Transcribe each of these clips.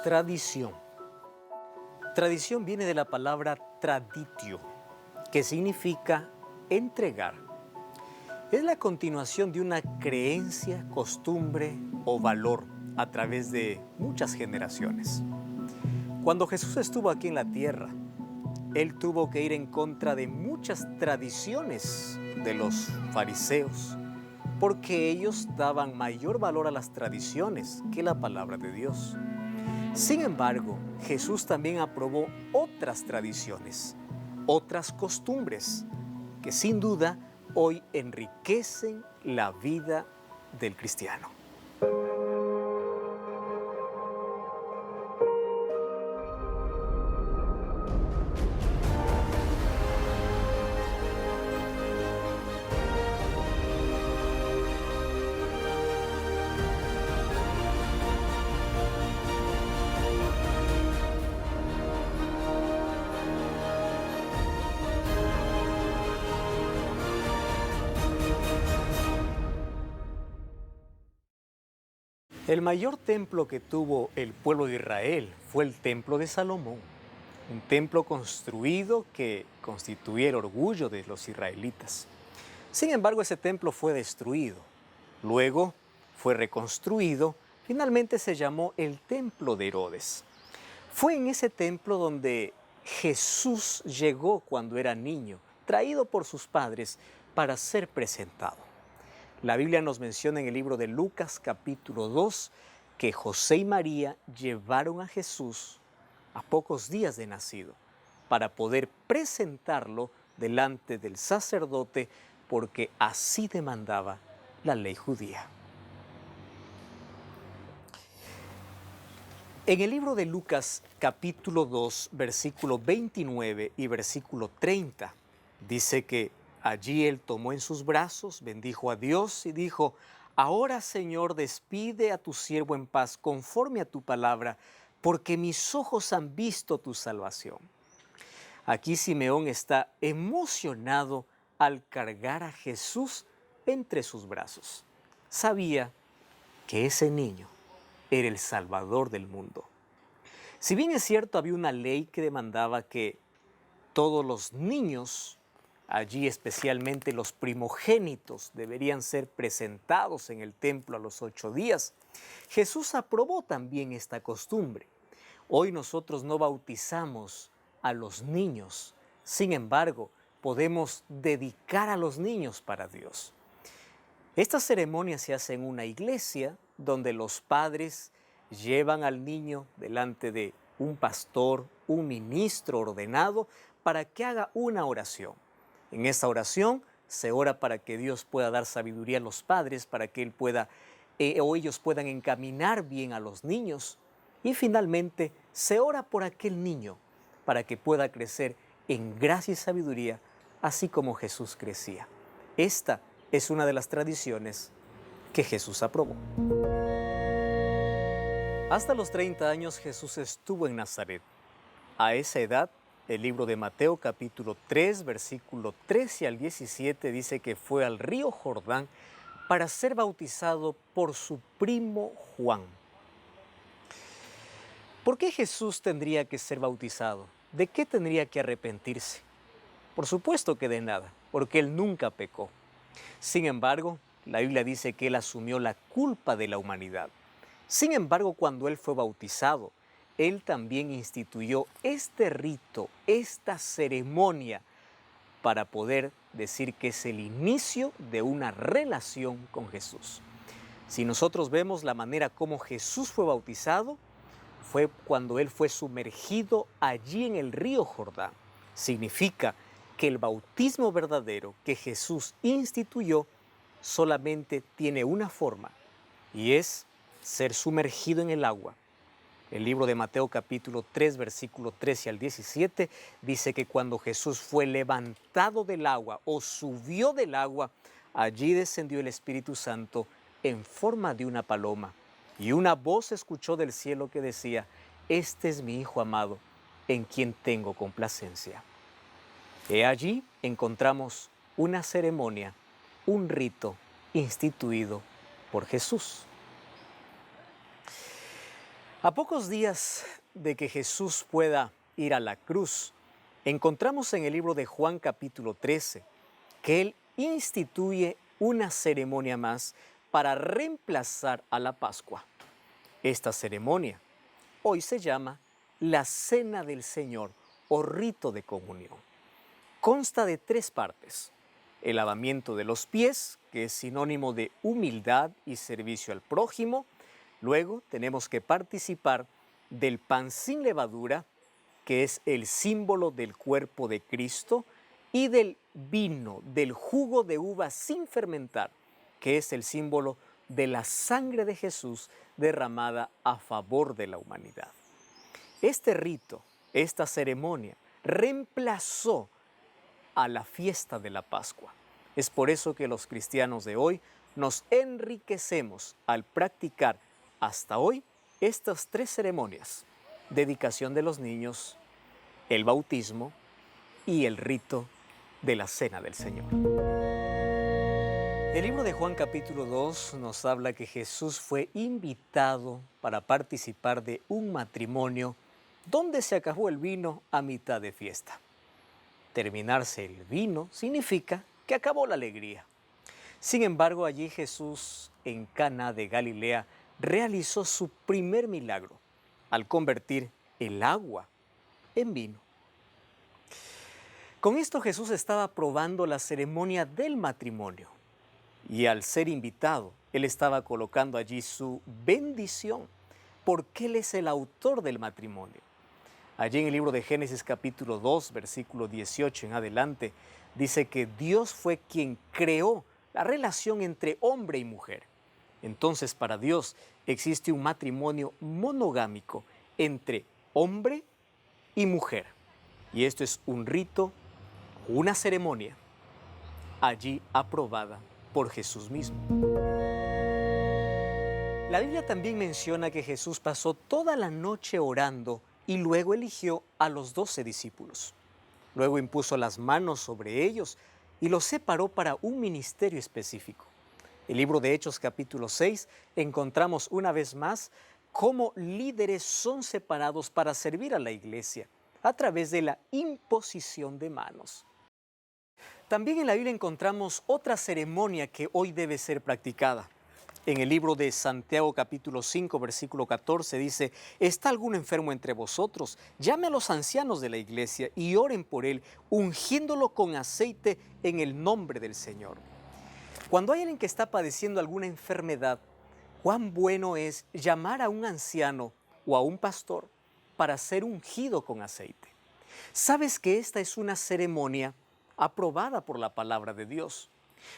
Tradición. Tradición viene de la palabra traditio, que significa entregar. Es la continuación de una creencia, costumbre o valor a través de muchas generaciones. Cuando Jesús estuvo aquí en la tierra, Él tuvo que ir en contra de muchas tradiciones de los fariseos, porque ellos daban mayor valor a las tradiciones que la palabra de Dios. Sin embargo, Jesús también aprobó otras tradiciones, otras costumbres, que sin duda hoy enriquecen la vida del cristiano. El mayor templo que tuvo el pueblo de Israel fue el templo de Salomón, un templo construido que constituía el orgullo de los israelitas. Sin embargo, ese templo fue destruido. Luego fue reconstruido. Finalmente se llamó el templo de Herodes. Fue en ese templo donde Jesús llegó cuando era niño, traído por sus padres para ser presentado. La Biblia nos menciona en el libro de Lucas capítulo 2 que José y María llevaron a Jesús a pocos días de nacido para poder presentarlo delante del sacerdote porque así demandaba la ley judía. En el libro de Lucas capítulo 2 versículo 29 y versículo 30 dice que allí él tomó en sus brazos, bendijo a Dios y dijo: Ahora, Señor, despide a tu siervo en paz conforme a tu palabra, porque mis ojos han visto tu salvación. Aquí Simeón está emocionado al cargar a Jesús entre sus brazos. Sabía que ese niño era el Salvador del mundo. Si bien es cierto, había una ley que demandaba que todos los niños, allí especialmente los primogénitos, deberían ser presentados en el templo a los 8 días. Jesús aprobó también esta costumbre. Hoy nosotros no bautizamos a los niños. Sin embargo, podemos dedicar a los niños para Dios. Esta ceremonia se hace en una iglesia donde los padres llevan al niño delante de un pastor, un ministro ordenado, para que haga una oración. En esta oración se ora para que Dios pueda dar sabiduría a los padres, para que Él pueda o ellos puedan encaminar bien a los niños. Y finalmente se ora por aquel niño para que pueda crecer en gracia y sabiduría, así como Jesús crecía. Esta es una de las tradiciones que Jesús aprobó. Hasta los 30 años Jesús estuvo en Nazaret. A esa edad, el libro de Mateo capítulo 3, versículo 13 al 17 dice que fue al río Jordán para ser bautizado por su primo Juan. ¿Por qué Jesús tendría que ser bautizado? ¿De qué tendría que arrepentirse? Por supuesto que de nada, porque Él nunca pecó. Sin embargo, la Biblia dice que Él asumió la culpa de la humanidad. Sin embargo, cuando Él fue bautizado, Él también instituyó este rito, esta ceremonia, para poder decir que es el inicio de una relación con Jesús. Si nosotros vemos la manera como Jesús fue bautizado, fue cuando Él fue sumergido allí en el río Jordán. Significa que el bautismo verdadero que Jesús instituyó solamente tiene una forma, y es ser sumergido en el agua. El libro de Mateo capítulo 3, versículo 13 al 17, dice que cuando Jesús fue levantado del agua o subió del agua, allí descendió el Espíritu Santo en forma de una paloma. Y una voz se escuchó del cielo que decía: Este es mi Hijo amado, en quien tengo complacencia. He allí encontramos una ceremonia, un rito instituido por Jesús. A pocos días de que Jesús pueda ir a la cruz, encontramos en el libro de Juan capítulo 13 que Él instituye una ceremonia más para reemplazar a la Pascua. Esta ceremonia hoy se llama la Cena del Señor o rito de comunión. Consta de 3 partes: el lavamiento de los pies, que es sinónimo de humildad y servicio al prójimo. Luego tenemos que participar del pan sin levadura, que es el símbolo del cuerpo de Cristo, y del vino, del jugo de uva sin fermentar, que es el símbolo de la sangre de Jesús derramada a favor de la humanidad. Este rito, esta ceremonia, reemplazó a la fiesta de la Pascua. Es por eso que los cristianos de hoy nos enriquecemos al practicar hasta hoy estas 3 ceremonias: dedicación de los niños, el bautismo y el rito de la Cena del Señor. El libro de Juan capítulo 2 nos habla que Jesús fue invitado para participar de un matrimonio donde se acabó el vino a mitad de fiesta. Terminarse el vino significa que acabó la alegría. Sin embargo, allí Jesús, en Caná de Galilea, realizó su primer milagro al convertir el agua en vino. Con esto Jesús estaba probando la ceremonia del matrimonio y al ser invitado, Él estaba colocando allí su bendición porque Él es el autor del matrimonio. Allí en el libro de Génesis capítulo 2, versículo 18 en adelante, dice que Dios fue quien creó la relación entre hombre y mujer. Entonces, para Dios existe un matrimonio monogámico entre hombre y mujer. Y esto es un rito, una ceremonia, allí aprobada por Jesús mismo. La Biblia también menciona que Jesús pasó toda la noche orando y luego eligió a los 12 discípulos. Luego impuso las manos sobre ellos y los separó para un ministerio específico. En el libro de Hechos capítulo 6 encontramos una vez más cómo líderes son separados para servir a la iglesia a través de la imposición de manos. También en la Biblia encontramos otra ceremonia que hoy debe ser practicada. En el libro de Santiago capítulo 5 versículo 14 dice: ¿Está algún enfermo entre vosotros? Llame a los ancianos de la iglesia y oren por él, ungiéndolo con aceite en el nombre del Señor. Cuando hay alguien que está padeciendo alguna enfermedad, cuán bueno es llamar a un anciano o a un pastor para ser ungido con aceite. ¿Sabes que esta es una ceremonia aprobada por la palabra de Dios?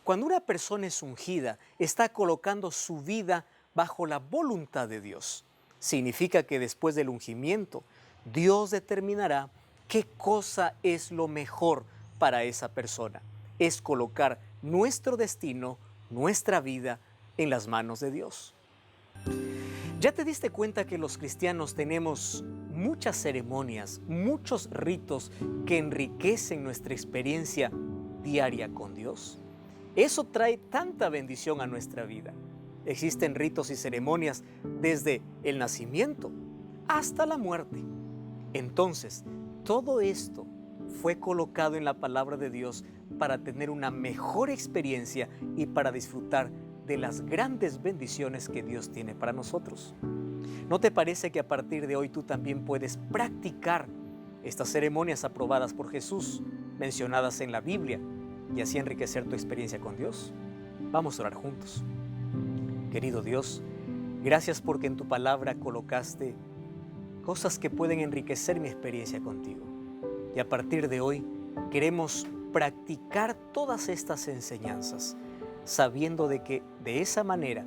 Cuando una persona es ungida, está colocando su vida bajo la voluntad de Dios. Significa que después del ungimiento, Dios determinará qué cosa es lo mejor para esa persona. Es colocar nuestro destino, nuestra vida, en las manos de Dios. ¿Ya te diste cuenta que los cristianos tenemos muchas ceremonias, muchos ritos que enriquecen nuestra experiencia diaria con Dios? Eso trae tanta bendición a nuestra vida. Existen ritos y ceremonias desde el nacimiento hasta la muerte. Entonces, todo esto fue colocado en la palabra de Dios para tener una mejor experiencia y para disfrutar de las grandes bendiciones que Dios tiene para nosotros. ¿No te parece que a partir de hoy tú también puedes practicar estas ceremonias aprobadas por Jesús, mencionadas en la Biblia, y así enriquecer tu experiencia con Dios? Vamos a orar juntos. Querido Dios, gracias porque en tu palabra colocaste cosas que pueden enriquecer mi experiencia contigo. Y a partir de hoy queremos practicar todas estas enseñanzas, sabiendo de que de esa manera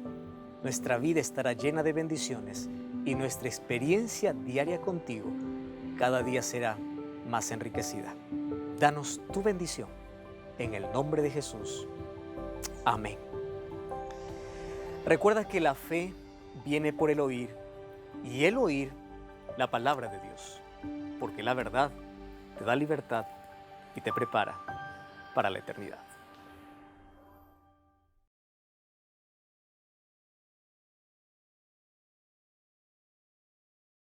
nuestra vida estará llena de bendiciones y nuestra experiencia diaria contigo cada día será más enriquecida. Danos tu bendición. En el nombre de Jesús. Amén. Recuerda que la fe viene por el oír y el oír la palabra de Dios, porque la verdad te da libertad y te prepara para la eternidad.